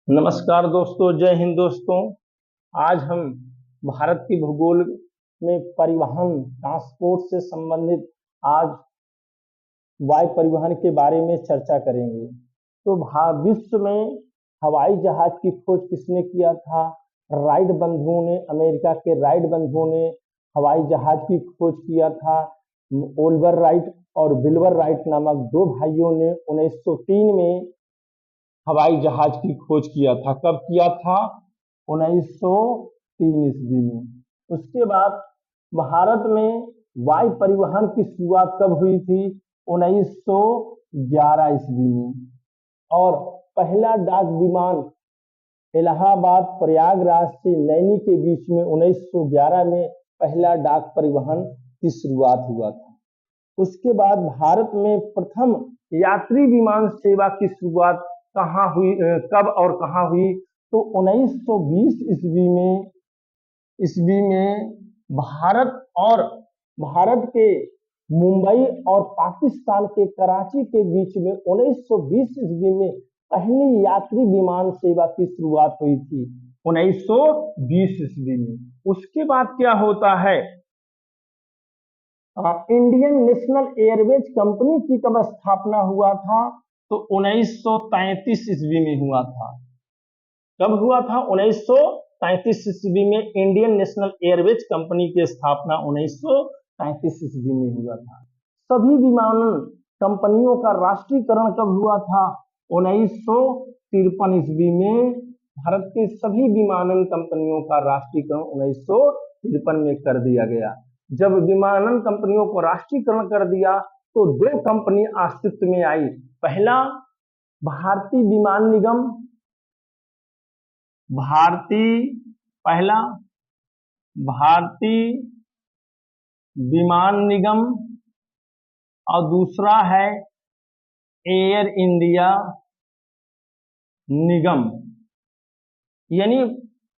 नमस्कार दोस्तों, जय हिंद दोस्तों। आज हम भारत की भूगोल में परिवहन ट्रांसपोर्ट से संबंधित आज वायु परिवहन के बारे में चर्चा करेंगे। तो विश्व में हवाई जहाज की खोज किसने किया था? राइट बंधुओं ने, अमेरिका के राइट बंधुओं ने हवाई जहाज की खोज किया था। ओलिवर राइट और विल्बर राइट नामक दो भाइयों ने 1903 में हवाई जहाज की खोज किया था। कब किया था? 1903 ईस्वी में। उसके बाद भारत में वायु परिवहन की शुरुआत कब हुई थी? 1911 ईस्वी में। और पहला डाक विमान इलाहाबाद प्रयागराज से नैनी के बीच में 1911 में पहला डाक परिवहन की शुरुआत हुआ था। उसके बाद भारत में प्रथम यात्री विमान सेवा की शुरुआत कहाँ हुई, कब और कहाँ हुई? तो 1920 ईस्वी में भारत के मुंबई और पाकिस्तान के कराची के बीच में 1920 ईस्वी में पहली यात्री विमान सेवा की शुरुआत हुई थी 1920 ईस्वी में। उसके बाद क्या होता है? इंडियन नेशनल एयरवेज कंपनी की कब स्थापना हुआ था? तो 1933 ईस्वी में हुआ था। कब हुआ था? 1933 ईस्वी में इंडियन नेशनल एयरवेज कंपनी की स्थापना 1933 ईस्वी में हुआ था। सभी विमानन कंपनियों का राष्ट्रीयकरण कब हुआ था? 1953 ईस्वी में भारत के सभी विमानन कंपनियों का राष्ट्रीयकरण 1953 में कर दिया गया। जब विमानन कंपनियों को राष्ट्रीयकरण कर दिया तो दो कंपनी अस्तित्व में आई। पहला भारतीय विमान निगम, पहला भारतीय विमान निगम और दूसरा है एयर इंडिया निगम, यानी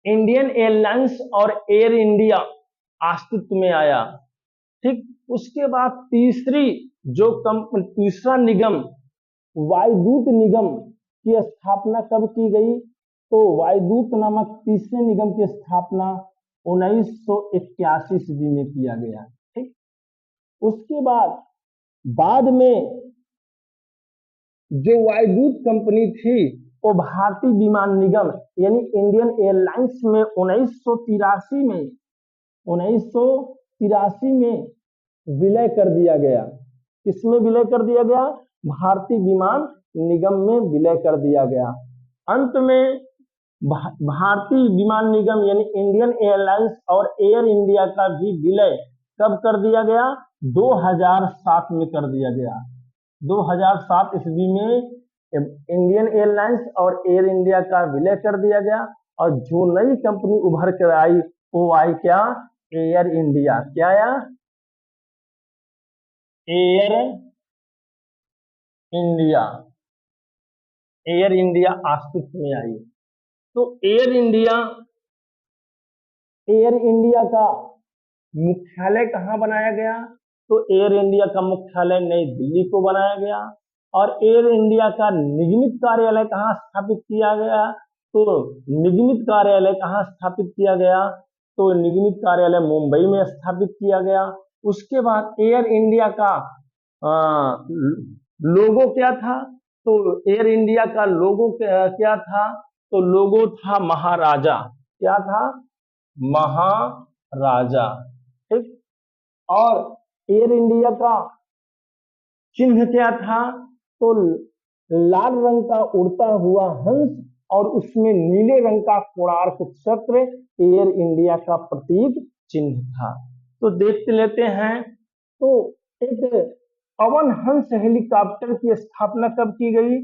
इंडियन एयरलाइंस और एयर इंडिया अस्तित्व में आया। ठीक, उसके बाद तीसरा निगम वायुदूत निगम की स्थापना कब की गई? तो वायुदूत नामक तीसरे निगम की स्थापना 1981 ईस्वी में किया गया। ठीक, उसके बाद में जो वायुदूत कंपनी थी वो भारतीय विमान निगम यानी इंडियन एयरलाइंस में 1983 में विलय कर दिया गया। किसमें विलय कर दिया गया? भारतीय विमान निगम में विलय कर दिया गया। अंत में भारतीय विमान निगम यानी इंडियन एयरलाइंस और एयर इंडिया का भी विलय कब कर दिया गया? 2007 में कर दिया गया। 2007 ईस्वी में इंडियन एयरलाइंस और एयर इंडिया का विलय कर दिया गया और जो नई कंपनी उभर कर आई वो आई क्या? Air India. क्या आया? Air India. एयर इंडिया अस्तित्व में आई। तो एयर इंडिया का मुख्यालय कहाँ बनाया गया? तो एयर इंडिया का मुख्यालय नई दिल्ली को बनाया गया। और एयर इंडिया का निगमित कार्यालय कहाँ स्थापित किया गया? तो निगमित कार्यालय कहाँ स्थापित किया गया? तो निगमित कार्यालय मुंबई में स्थापित किया गया। उसके बाद एयर इंडिया का लोगो क्या था? तो एयर इंडिया का लोगो क्या था? तो लोगो था महाराजा। क्या था? महाराजा। ठीक, और एयर इंडिया का चिन्ह क्या था? तो लाल रंग का उड़ता हुआ हंस और उसमें नीले रंग का कोणार्क चक्र एयर इंडिया का प्रतीक चिन्ह था। तो देखते लेते हैं। तो एक पवन हंस हेलीकॉप्टर की स्थापना कब की गई?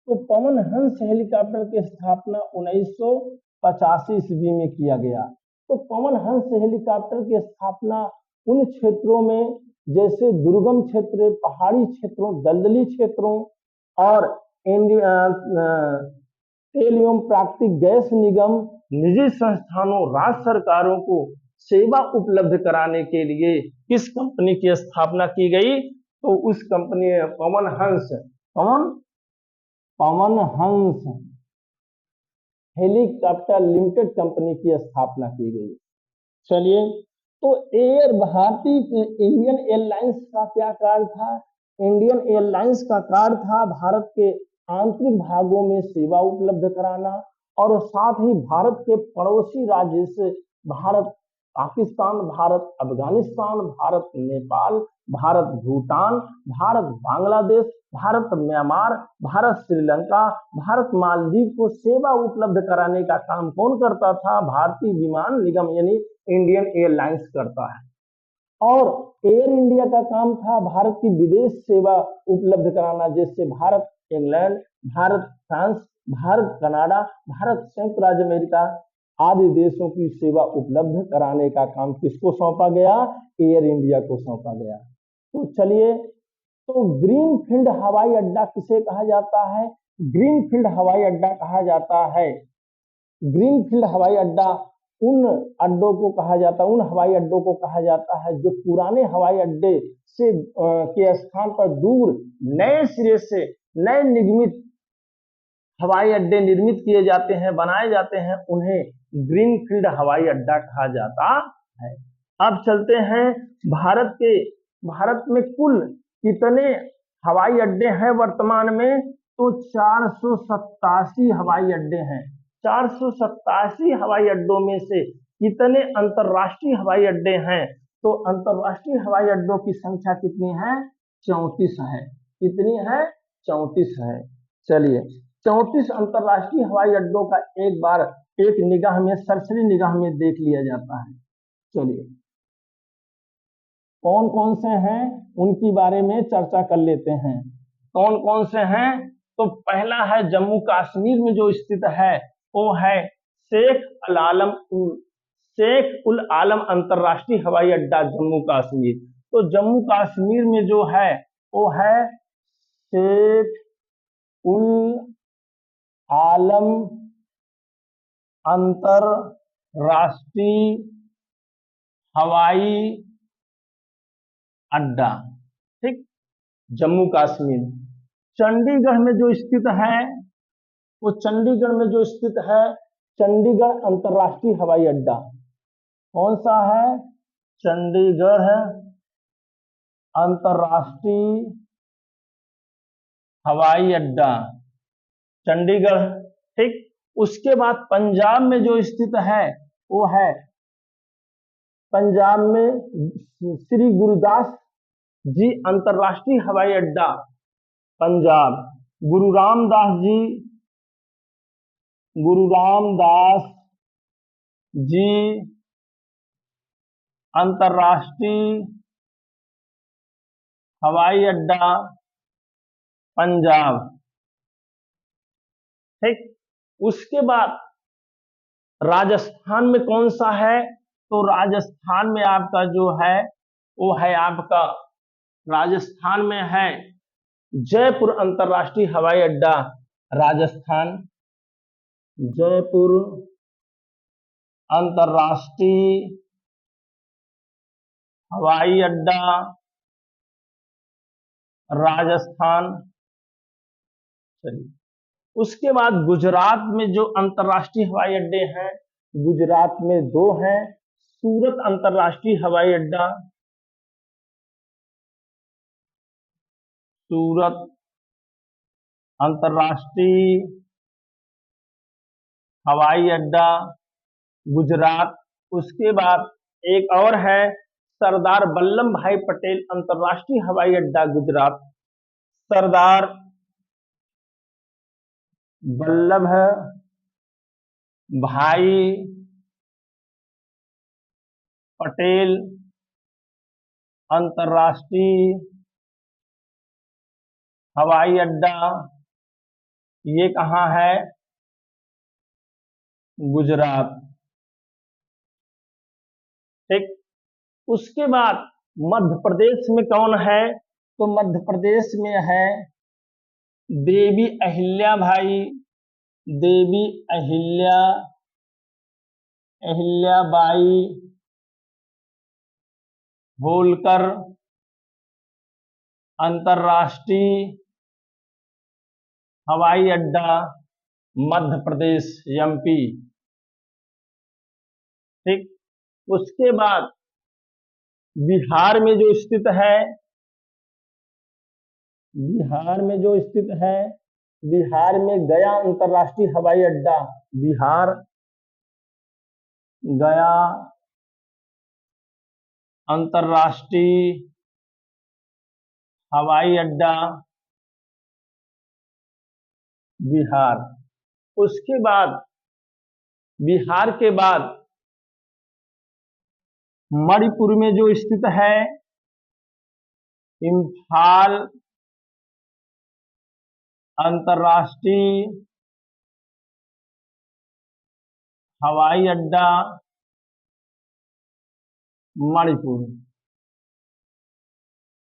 तो पवन हंस हेलीकॉप्टर की स्थापना 1985 ईस्वी में किया गया। तो पवन हंस हेलीकॉप्टर की स्थापना उन क्षेत्रों में जैसे दुर्गम क्षेत्र, पहाड़ी क्षेत्रों, दलदली क्षेत्रों और तेल एवं प्राकृतिक गैस निगम, निजी संस्थानों, राज्य सरकारों को सेवा उपलब्ध कराने के लिए किस कंपनी की स्थापना की गई? तो उस company Pawan Hans helicopter limited company की स्थापना की गई। चलिए, तो एयर भारतीय इंडियन एयरलाइंस का क्या कार्य था? इंडियन एयरलाइंस का कार्य था भारत के आंतरिक भागों में सेवा उपलब्ध कराना और साथ ही भारत के पड़ोसी राज्य से भारत पाकिस्तान, भारत अफगानिस्तान, भारत नेपाल, भारत भूटान, भारत बांग्लादेश, भारत म्यांमार, भारत श्रीलंका, भारत मालदीव को सेवा उपलब्ध कराने का काम कौन करता था? भारतीय विमान निगम यानी इंडियन एयरलाइंस करता है। और एयर इंडिया का काम था भारत की विदेश सेवा उपलब्ध कराना, जैसे Bharat England, Bharat France, Bharat Canada, Bharat संयुक्त राज्य अमेरिका आदि देशों की सेवा उपलब्ध कराने का काम किसको सौंपा गया? एयर इंडिया को सौंपा गया। तो चलिए, तो ग्रीनफील्ड हवाई अड्डा किसे कहा जाता है? ग्रीनफील्ड हवाई अड्डा कहा जाता है, ग्रीनफील्ड हवाई अड्डा उन अड्डों को कहा जाता है, उन हवाई अड्डों को कहा जाता है जो पुराने हवाई अड्डे से के स्थान पर दूर नए सिरे से नए निर्मित हवाई अड्डे निर्मित किए जाते हैं, बनाए जाते हैं, उन्हें ग्रीनफील्ड हवाई अड्डा कहा जाता है। अब चलते हैं भारत में कुल कितने हवाई अड्डे हैं वर्तमान में? तो 487 हवाई अड्डे हैं। 487 हवाई अड्डों में से कितने अंतरराष्ट्रीय हवाई अड्डे हैं? तो अंतरराष्ट्रीय हवाई अड्डों की संख्या कितनी है? 34 है। कितनी है? 34 है। चलिए, 34 अंतरराष्ट्रीय हवाई अड्डों का एक बार एक निगाह में, सरसरी निगाह में देख लिया जाता है। चलिए, कौन कौन से हैं उनकी बारे में चर्चा कर लेते हैं। कौन कौन से हैं? तो पहला है जम्मू कश्मीर में जो स्थित है, वो है शेख उल आलम अंतरराष्ट्रीय हवाई अड्डा जम्मू कश्मीर। तो जम्मू कश्मीर में जो है वो है शेख उल आलम अंतरराष्ट्रीय हवाई अड्डा। ठीक, जम्मू कश्मीर। चंडीगढ़ में जो स्थित है, वो चंडीगढ़ में जो स्थित है चंडीगढ़ अंतरराष्ट्रीय हवाई अड्डा। कौन सा है? चंडीगढ़ अंतरराष्ट्रीय हवाई अड्डा, चंडीगढ़। ठीक, उसके बाद पंजाब में जो स्थित है वो है, पंजाब में श्री गुरुदास जी अंतरराष्ट्रीय हवाई अड्डा पंजाब। गुरु रामदास जी अंतरराष्ट्रीय हवाई अड्डा पंजाब। ठीक, उसके बाद राजस्थान में कौन सा है? तो राजस्थान में आपका जो है वो है आपका, राजस्थान में है जयपुर अंतरराष्ट्रीय हवाई अड्डा राजस्थान। जयपुर अंतरराष्ट्रीय हवाई अड्डा राजस्थान। चलिए, उसके बाद गुजरात में जो अंतरराष्ट्रीय हवाई अड्डे हैं, गुजरात में 2 हैं। सूरत अंतरराष्ट्रीय हवाई अड्डा, सूरत अंतरराष्ट्रीय हवाई अड्डा गुजरात। उसके बाद एक और है सरदार वल्लभ भाई पटेल अंतरराष्ट्रीय हवाई अड्डा गुजरात। सरदार वल्लभ भाई पटेल अंतरराष्ट्रीय हवाई अड्डा, ये कहाँ है? गुजरात। ठीक, उसके बाद मध्य प्रदेश में कौन है? तो मध्य प्रदेश में है देवी अहिल्याबाई, देवी अहिल्याबाई होलकर अंतरराष्ट्रीय हवाई अड्डा मध्य प्रदेश एमपी। ठीक, उसके बाद बिहार में जो स्थित है, बिहार में जो स्थित है, बिहार में गया अंतर्राष्ट्रीय हवाई अड्डा, बिहार गया अंतर्राष्ट्रीय हवाई अड्डा बिहार। उसके बाद बिहार के बाद मणिपुर में जो स्थित है, इम्फाल अंतर्राष्ट्रीय हवाई अड्डा मणिपुर।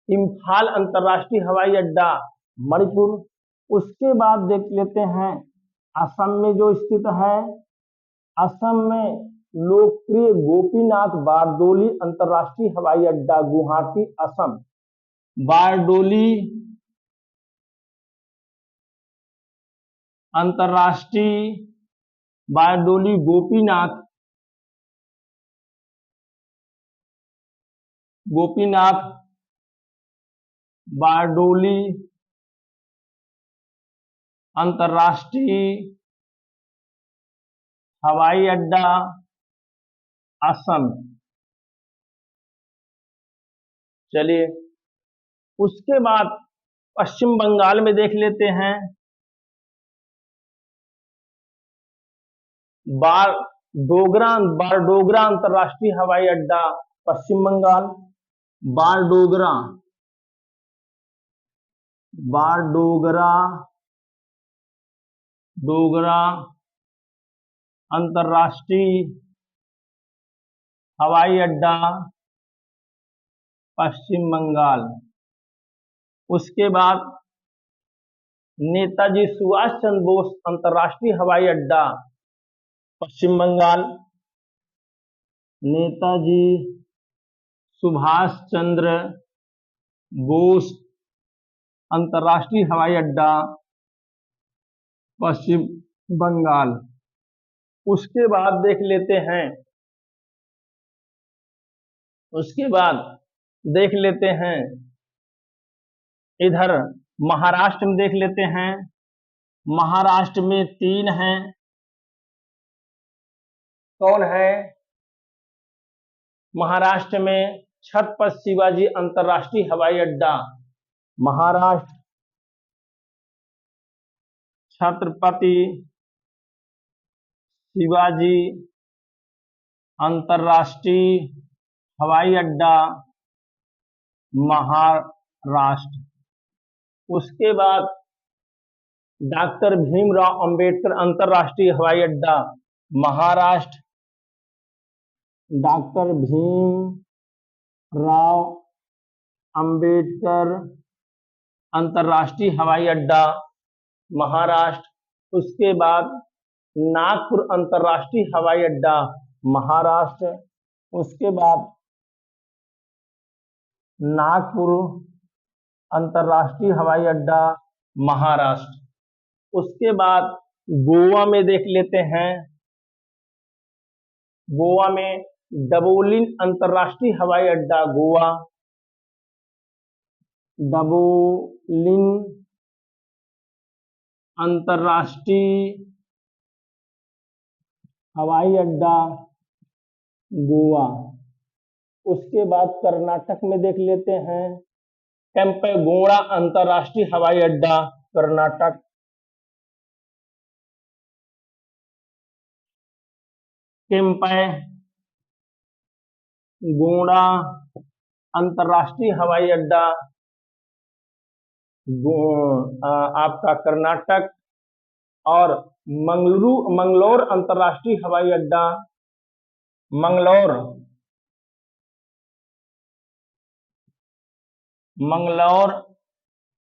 इम्फाल अंतर्राष्ट्रीय हवाई अड्डा मणिपुर। उसके बाद देख लेते हैं असम में जो स्थित है, असम में लोकप्रिय गोपीनाथ बारडोली अंतर्राष्ट्रीय हवाई अड्डा गुवाहाटी असम। बारडोली अंतर्राष्ट्रीय, बारडोली गोपीनाथ बारडोली अंतर्राष्ट्रीय हवाई अड्डा असम। चलिए, उसके बाद पश्चिम बंगाल में देख लेते हैं, बारडोगरा अंतर्राष्ट्रीय हवाई अड्डा पश्चिम बंगाल। बारडोगरा अंतर्राष्ट्रीय हवाई अड्डा पश्चिम बंगाल। उसके बाद नेताजी सुभाष चंद्र बोस अंतर्राष्ट्रीय हवाई अड्डा पश्चिम बंगाल। नेताजी सुभाष चंद्र बोस अंतर्राष्ट्रीय हवाई अड्डा पश्चिम बंगाल। उसके बाद देख लेते हैं, इधर महाराष्ट्र में देख लेते हैं। महाराष्ट्र में 3 हैं। कौन है? महाराष्ट्र में छत्रपति शिवाजी अंतर्राष्ट्रीय हवाई अड्डा, महाराष्ट्र छत्रपति शिवाजी अंतर्राष्ट्रीय हवाई अड्डा महाराष्ट्र। उसके बाद डॉक्टर भीमराव अंबेडकर अंतर्राष्ट्रीय हवाई अड्डा महाराष्ट्र। डॉक्टर भीमराव अंबेडकर अंतर्राष्ट्रीय हवाई अड्डा महाराष्ट्र। उसके बाद नागपुर अंतर्राष्ट्रीय हवाई अड्डा महाराष्ट्र। उसके बाद नागपुर अंतर्राष्ट्रीय हवाई अड्डा महाराष्ट्र। उसके बाद गोवा में देख लेते हैं। गोवा में डबोलिन अंतर्राष्ट्रीय हवाई अड्डा गोवा, डबोलिन अंतर्राष्ट्रीय हवाई अड्डा गोवा। उसके बाद कर्नाटक में देख लेते हैं, केम्पेगौड़ा अंतर्राष्ट्रीय हवाई अड्डा कर्नाटक। केम्पेगौड़ा अंतर्राष्ट्रीय हवाई अड्डा आपका कर्नाटक। और मंगलोर अंतर्राष्ट्रीय हवाई अड्डा मंगलोर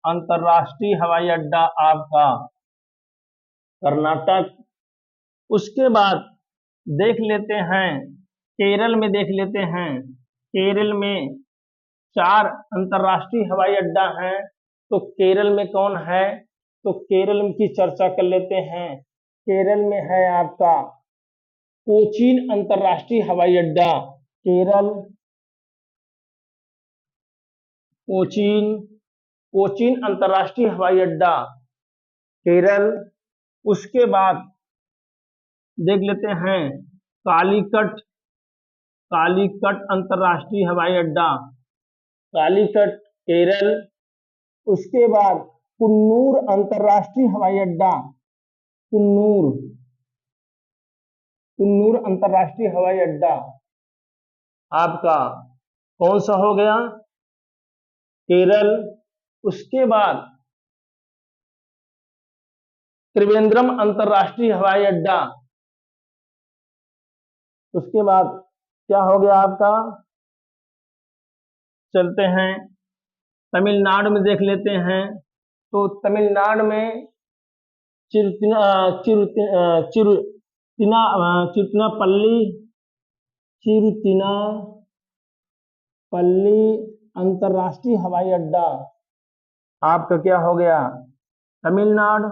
अंतर्राष्ट्रीय हवाई अड्डा आपका कर्नाटक। उसके बाद देख लेते हैं, केरल में देख लेते हैं। केरल में 4 अंतर्राष्ट्रीय हवाई अड्डा हैं। तो केरल में कौन है? तो केरल की चर्चा कर लेते हैं। केरल में है आपका कोचीन अंतर्राष्ट्रीय हवाई अड्डा। केरल कोचीन, कोचीन अंतर्राष्ट्रीय हवाई अड्डा केरल। उसके बाद देख लेते हैं कालीकट, कालीकट अंतर्राष्ट्रीय हवाई अड्डा, कालीकट केरल। उसके बाद कुन्नूर अंतर्राष्ट्रीय हवाई अड्डा, कुन्नूर, कुन्नूर अंतर्राष्ट्रीय हवाई अड्डा आपका कौन सा हो गया, केरल। उसके बाद त्रिवेंद्रम अंतर्राष्ट्रीय हवाई अड्डा, उसके बाद क्या हो गया आपका, चलते हैं तमिलनाडु में देख लेते हैं। तो तमिलनाडु में चिरुतिनापल्ली, चिरुतिनापल्ली अंतर्राष्ट्रीय हवाई अड्डा आपका क्या हो गया, तमिलनाडु।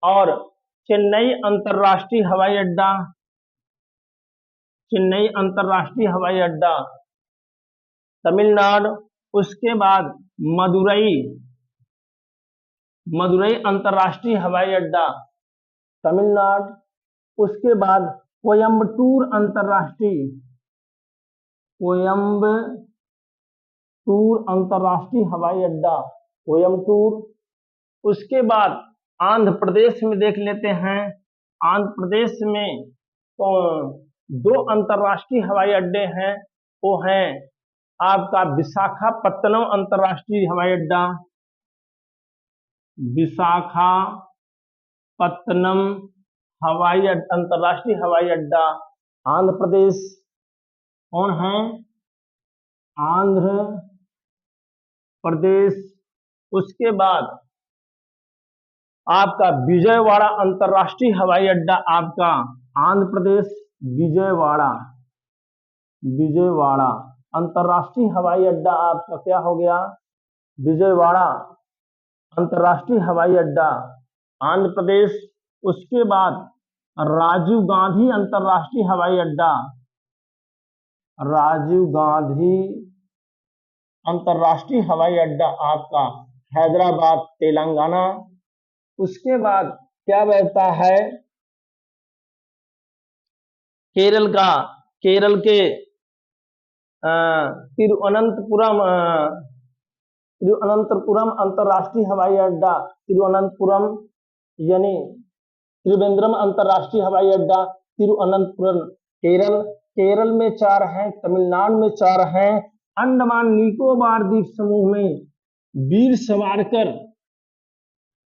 और चेन्नई अंतर्राष्ट्रीय हवाई अड्डा, चेन्नई अंतर्राष्ट्रीय हवाई अड्डा तमिलनाडु। उसके बाद मदुरई, मदुरई अंतर्राष्ट्रीय हवाई अड्डा तमिलनाडु। उसके बाद कोयम्बटूर अंतर्राष्ट्रीय, कोयम्बटूर अंतर्राष्ट्रीय हवाई अड्डा, कोयम्बटूर। उसके बाद आंध्र प्रदेश में देख लेते हैं। आंध्र प्रदेश में तो 2 अंतर्राष्ट्रीय हवाई अड्डे हैं, वो हैं आपका विशाखापत्तनम अंतर्राष्ट्रीय हवाई अड्डा, विशाखापत्तनम अंतर्राष्ट्रीय हवाई अड्डा आंध्र प्रदेश। कौन है, आंध्र प्रदेश। उसके बाद आपका विजयवाड़ा अंतर्राष्ट्रीय हवाई अड्डा, आपका आंध्र प्रदेश, विजयवाड़ा, विजयवाड़ा अंतर्राष्ट्रीय हवाई अड्डा आपका क्या हो गया, विजयवाड़ा अंतर्राष्ट्रीय हवाई अड्डा आंध्र प्रदेश। उसके बाद राजीव गांधी अंतर्राष्ट्रीय हवाई अड्डा, राजीव गांधी अंतर्राष्ट्रीय हवाई अड्डा आपका हैदराबाद, तेलंगाना। उसके बाद क्या रहता है, केरल का, केरल के तिरुवनंतपुरम, तिरुवनंतपुरम अंतर्राष्ट्रीय हवाई अड्डा, तिरुवनंतपुरम यानी त्रिवेंद्रम अंतर्राष्ट्रीय हवाई अड्डा तिरुवनंतपुरम केरल। केरल में 4 हैं, तमिलनाडु में 4 हैं। अंडमान निकोबार द्वीप समूह में वीर सावरकर,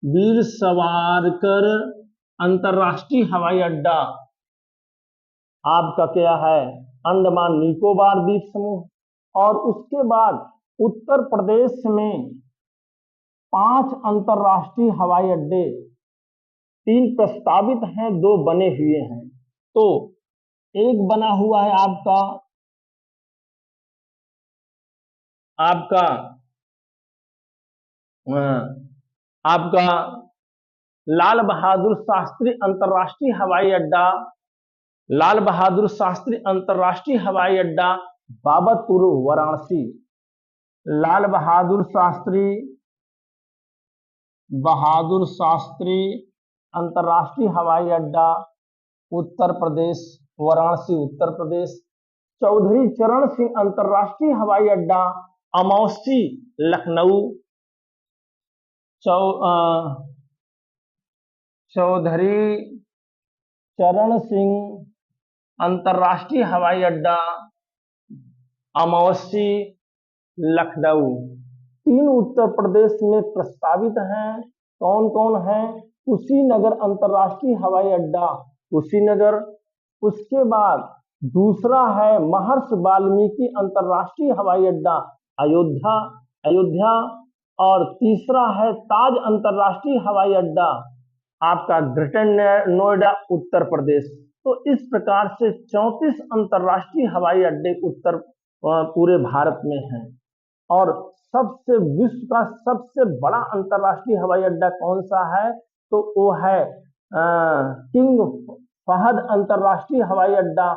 वीर सावरकर अंतर्राष्ट्रीय हवाई अड्डा आपका क्या है, अंडमान निकोबार द्वीप समूह। और उसके बाद उत्तर प्रदेश में 5 अंतर्राष्ट्रीय हवाई अड्डे, 3 प्रस्तावित हैं, 2 बने हुए हैं। तो एक बना हुआ है आपका आपका लाल बहादुर शास्त्री अंतर्राष्ट्रीय हवाई अड्डा, लाल बहादुर शास्त्री अंतर्राष्ट्रीय हवाई अड्डा बाबतपुर वाराणसी, लाल बहादुर शास्त्री अंतर्राष्ट्रीय हवाई अड्डा उत्तर प्रदेश, वाराणसी उत्तर प्रदेश। चौधरी चरण सिंह अंतर्राष्ट्रीय हवाई अड्डा अमौसी लखनऊ, चौधरी चरण सिंह अंतर्राष्ट्रीय हवाई अड्डा अमौसी लखनऊ। 3 उत्तर प्रदेश में प्रस्तावित हैं। कौन कौन है, कुशीनगर अंतर्राष्ट्रीय हवाई अड्डा, कुशीनगर। उसके बाद दूसरा है महर्षि वाल्मीकि अंतर्राष्ट्रीय हवाई अड्डा अयोध्या, अयोध्या। और तीसरा है ताज अंतर्राष्ट्रीय हवाई अड्डा आपका ग्रेटर नोएडा उत्तर प्रदेश। तो इस प्रकार से 34 अंतर्राष्ट्रीय हवाई अड्डे उत्तर पूरे भारत में हैं। और सबसे विश्व का सबसे बड़ा अंतर्राष्ट्रीय हवाई अड्डा कौन सा है, तो वो है किंग फहद अंतर्राष्ट्रीय हवाई अड्डा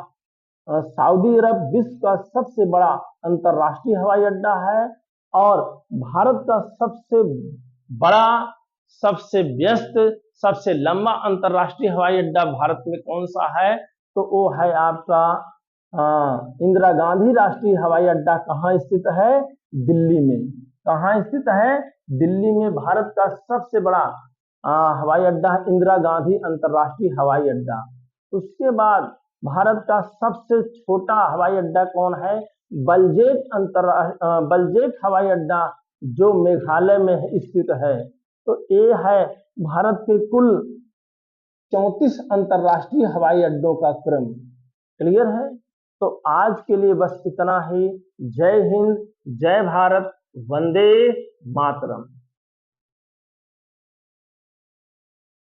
सऊदी अरब विश्व का सबसे बड़ा अंतर्राष्ट्रीय हवाई अड्डा है। और भारत का सबसे बड़ा, सबसे व्यस्त, सबसे लंबा अंतर्राष्ट्रीय हवाई अड्डा भारत में कौन सा है? तो वो है आपका इंदिरा गांधी राष्ट्रीय हवाई अड्डा। कहाँ स्थित है? दिल्ली में। कहाँ स्थित है? दिल्ली में। भारत का सबसे बड़ा हवाई अड्डा है इंदिरा गांधी अंतर्राष्ट्रीय हवाई अड्डा। उसके बाद भारत का सबसे छोटा हवाई अड्डा कौन है? बलजेट हवाई अड्डा, जो मेघालय में स्थित है। तो ये है भारत के कुल 34 अंतर्राष्ट्रीय हवाई अड्डों का क्रम। क्लियर है? तो आज के लिए बस इतना ही। जय हिंद, जय भारत, वंदे मातरम।